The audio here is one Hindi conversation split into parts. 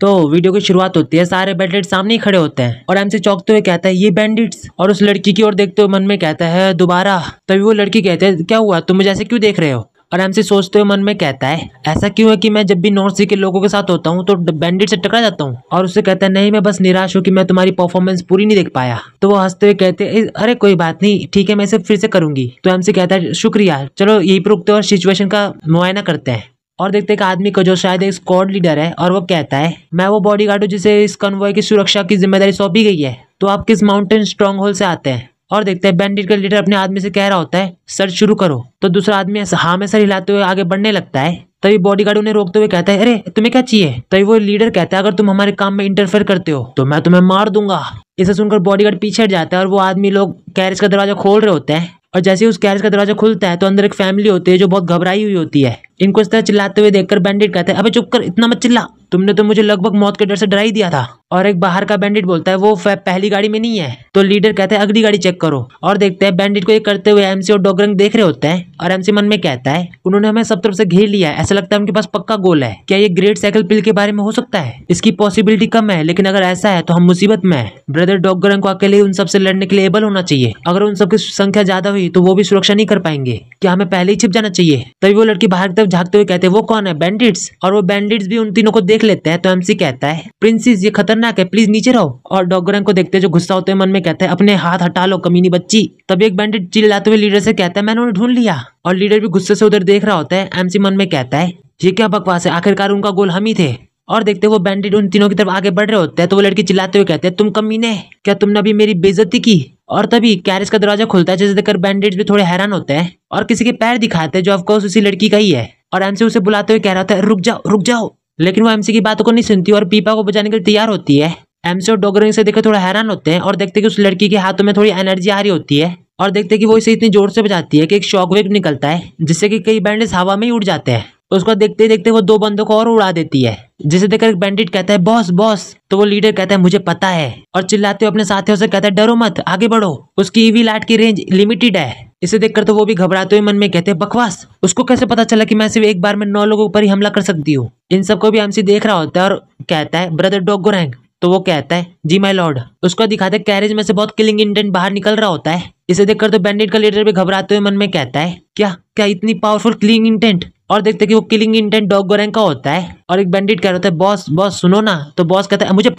तो वीडियो की शुरुआत होती है, सारे बैंडिट्स सामने ही खड़े होते हैं और एमसी चौंकते हुए कहता है ये बैंडिट्स, और उस लड़की की ओर देखते हुए मन में कहता है दोबारा। तभी वो लड़की कहती है क्या हुआ, तुम मुझे ऐसे क्यों देख रहे हो? और एमसी सोचते हुए मन में कहता है ऐसा क्यों है कि मैं जब भी नॉर्थ सी के लोगों के साथ होता हूँ तो बैंडिट से टकरा जाता हूँ। और उससे कहता है नहीं, मैं बस निराश हूँ कि मैं तुम्हारी परफॉर्मेंस पूरी नहीं देख पाया। तो वो हंसते हुए कहते हैं अरे कोई बात नहीं, ठीक है, मैं इसे फिर से करूंगी। तो एमसी कहता है शुक्रिया, चलो यही पर रुकते और सिचुएशन का मुआयना करते हैं। और देखते एक आदमी को जो शायद एक स्क्वाड लीडर है, और वो कहता है मैं वो बॉडीगार्ड हूँ जिसे इस कन्वॉय की सुरक्षा की जिम्मेदारी सौंपी गई है, तो आप किस माउंटेन स्ट्रॉन्ग होल से आते हैं? और देखते हैं बैंडिट का लीडर अपने आदमी से कह रहा होता है सर्च शुरू करो। तो दूसरा आदमी हाँ में सर हिलाते हुए आगे बढ़ने लगता है। तभी बॉडीगार्ड उन्हें रोकते हुए कहता है अरे तुम्हें क्या चाहिए? तभी वो लीडर कहता है अगर तुम हमारे काम में इंटरफेयर करते हो तो मैं तुम्हें मार दूंगा। इसे सुनकर बॉडीगार्ड पीछे हट जाता है और वो आदमी लोग कैरेज का दरवाजा खोल रहे होते हैं। और जैसे ही उस कैरेज का दरवाजा खुलता है तो अंदर एक फैमिली होती है जो बहुत घबराई हुई होती है। इनको इस तरह चिल्लाते हुए देखकर बैंडिट कहते हैं अबे चुप कर, इतना मत चिल्ला, तुमने तो मुझे लगभग मौत के डर से डरा ही दिया था। और एक बाहर का बैंडिट बोलता है वो पहली गाड़ी में नहीं है। तो लीडर कहता है अगली गाड़ी चेक करो। और देखते हैं बैंडिट को ये करते हुए एमसी और डॉगरंग देख रहे होते हैं। और एमसी मन में कहता है उन्होंने हमें सब तरफ से घेर लिया है, ऐसा लगता है उनके पास पक्का गोल है। क्या ये ग्रेट साइकिल पिल के बारे में हो सकता है? इसकी पॉसिबिलिटी कम है, लेकिन अगर ऐसा है तो हम मुसीबत में है। ब्रदर डॉगरंग को अकेले उन सबसे लड़ने के लिए एबल होना चाहिए। अगर उन सबकी संख्या ज्यादा हुई तो वो भी सुरक्षा नहीं कर पाएंगे। क्या हमें पहले ही छिप जाना चाहिए? तभी वो लड़की बाहर की तरफ झांकते हुए कहते हैं वो कौन है? बैंडिट्स। और वो बैंडिट्स भी उन तीनों को देख लेते हैं। तो एमसी कहता है प्रिंसेस ये खतरनाक है, प्लीज नीचे रहो। और डॉगरंग को देखते जो गुस्सा होते हैं मन में कहता है अपने हाथ हटा लो कमीनी बच्ची। तभी एक बैंडिट चिल्लाते हुए लीडर से कहता है मैंने उन्हें ढूंढ लिया। और लीडर भी गुस्से से उधर देख रहा होता है। एमसी मन में कहता है ये क्या बकवास है, आखिरकार उनका गोल हम ही थे। और देखते वो बैंडिट उन तीनों की तरफ आगे बढ़ रहे होते हैं। तो वो लड़की चिल्लाते हुए कहते हैं तुम कमीने, क्या तुमने अभी मेरी बेइज्जती की? और तभी कैरेज का दरवाजा खुलता है जिसे देखकर बैंडिट्स भी थोड़े हैरान होते हैं और किसी के पैर दिखाते हैं जो ऑफकोर्स उसी लड़की का ही है। और एमसी उसे बुलाते हुए कह रहा था रुक जाओ रुक जाओ, लेकिन वो एमसी की बातों को नहीं सुनती और पीपा को बजाने के लिए तैयार होती है। एमसी और डॉगरंग से देखकर थोड़ा हैरान होते हैं और देखते कि उस लड़की के हाथों में थोड़ी एनर्जी आ रही होती है। और देखते कि वो इसे इतनी जोर से बजाती है कि एक शॉकवेव निकलता है जिससे कि कई बैंडिट्स हवा में ही उड़ जाते हैं। उसको देखते देखते वो दो बंदों को और उड़ा देती है, जिसे देखकर एक बैंडिट कहता है बॉस बॉस। तो वो लीडर कहता है मुझे पता है, और चिल्लाते हुए अपने साथियों से कहता है डरो मत, आगे बढ़ो, उसकी ईवी लाइट की रेंज लिमिटेड है। इसे देखकर तो वो भी घबराते हुए मन में कहते हैं बकवास, उसको कैसे पता चला कि मैं सिर्फ एक बार में 9 लोगों पर ही हमला कर सकती हूँ? इन सबको भी एमसी देख रहा होता है और कहता है ब्रदर डॉगरंग। तो वो कहता है जी माय लॉर्ड। उसको दिखाते कैरेज में से बहुत किलिंग इंटेंट बाहर निकल रहा होता है। इसे देखकर तो बैंडिट का लीडर भी घबराते हुए मन में कहता है क्या क्या इतनी पावरफुल किलिंग इंटेंट? और देखते कि वो किलिंग इंटेंट डॉगरंग का होता है। और एक बैंडिट कह रहा होता है बॉस बॉस सुनो ना। तो बॉस कहता है मुझे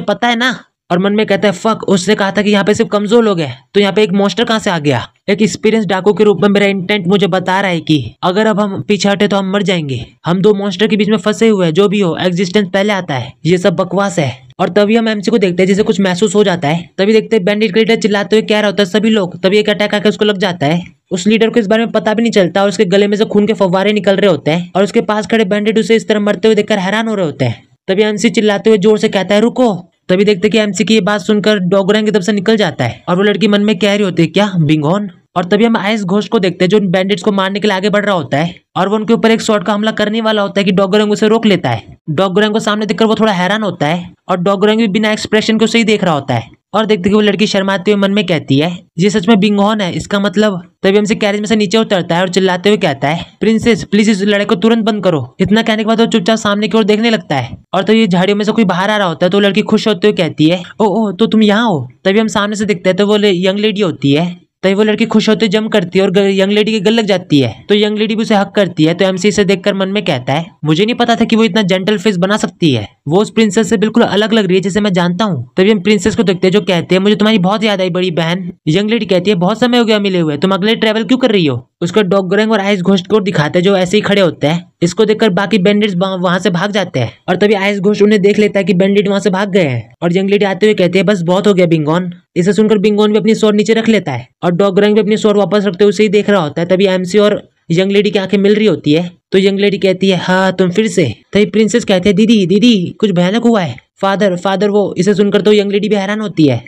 पता है ना। और मन में कहता है फक, उसने कहा था कि यहाँ पे सिर्फ कमजोर लोग हैं, तो यहाँ पे एक मॉन्स्टर कहाँ से आ गया? एक एक्सपीरियंस डाकू के रूप में मेरा इंटेंट मुझे बता रहा है कि अगर अब हम पीछे हटे तो हम मर जाएंगे। हम दो मॉन्स्टर के बीच में फंसे हुए हैं, जो भी हो एग्जिस्टेंस पहले आता है, ये सब बकवास है। और तभी हम एमसी को देखते हैं जिसे कुछ महसूस हो जाता है। तभी देखते हैं बैंडिट का लीडर चिल्लाते हुए कह रहा होता है सभी लोग। तभी एक अटैक आकर उसको लग जाता है। उस लीडर को इस बारे में पता भी नहीं चलता और उसके गले में से खून के फव्वारे निकल रहे होते हैं और उसके पास खड़े बैंडिट उसे इस तरह मरते हुए देखकर हैरान हो रहे होते हैं। तभी एमसी चिल्लाते हुए जोर से कहता है रुको। तभी देखते कि एमसी की ये बात सुनकर डॉगरंग की तरफ से निकल जाता है और वो लड़की मन में कह रही होती है क्या बिंगोन? और तभी हम आइस घोस्ट को देखते हैं जो बैंडिट्स को मारने के लिए आगे बढ़ रहा होता है और वो उनके ऊपर एक शॉट का हमला करने वाला होता है कि डॉगरंग उसे रोक लेता है। डॉगरंग को सामने देखकर वो थोड़ा हैरान होता है और डॉगरंग भी बिना एक्सप्रेशन के उसे ही देख रहा होता है। और देखते कि वो लड़की शर्माते हुए मन में कहती है ये सच में बिंगोन है, इसका मतलब। तभी हमसे कैरेज में से नीचे उतरता है और चिल्लाते हुए कहता है प्रिंसेस प्लीज इस लड़ाई को तुरंत बंद करो। इतना कहने के बाद वो चुपचाप सामने की ओर देखने लगता है और तो ये झाड़ियों में से कोई बाहर आ रहा होता है। तो लड़की खुश होते हुए कहती है ओ तो तुम यहाँ हो। तभी हम सामने से दिखते हैं तो वो यंग लेडी होती है। तभी वो लड़की खुश होते जम करती है और यंग लेडी के गल लग जाती है। तो यंग लेडी भी उसे हक करती है। तो एमसी इसे देखकर मन में कहता है मुझे नहीं पता था कि वो इतना जेंटल फेस बना सकती है, वो उस प्रिंसेस से बिल्कुल अलग लग रही है जिसे मैं जानता हूँ। तभी हम प्रिंसेस को देखते हैं जो कहते हैं मुझे तुम्हारी बहुत याद आई बड़ी बहन। यंग लेडी कहती है बहुत समय हो गया मिले हुए, तुम अगले ट्रेवल क्यों कर रही हो? उसको डॉगरंग और आइस घोस्ट को दिखाते जो ऐसे ही खड़े होते हैं। इसको देखकर बाकी बैंडिट्स वहां से भाग जाते हैं और तभी आइस घोस्ट उन्हें देख लेता है कि बैंडिट वहां से भाग गए हैं। और यंग लेडी आते हुए कहती है बस बहुत हो गया बिंगोन। इसे सुनकर बिंगोन भी अपनी स्वord नीचे रख लेता है और डॉगरंग भी अपनी स्वord वापस रखते हुए उसे ही देख रहा होता है। तभी एमसी और यंग लेडी की आंखें मिल रही होती है। तो यंग लेडी कहती है हाँ तुम फिर से। तभी प्रिंसेस कहती है दीदी दीदी कुछ भयानक हुआ है। फादर फादर वो। इसे सुनकर तो यंग लेडी भी हैरान होती है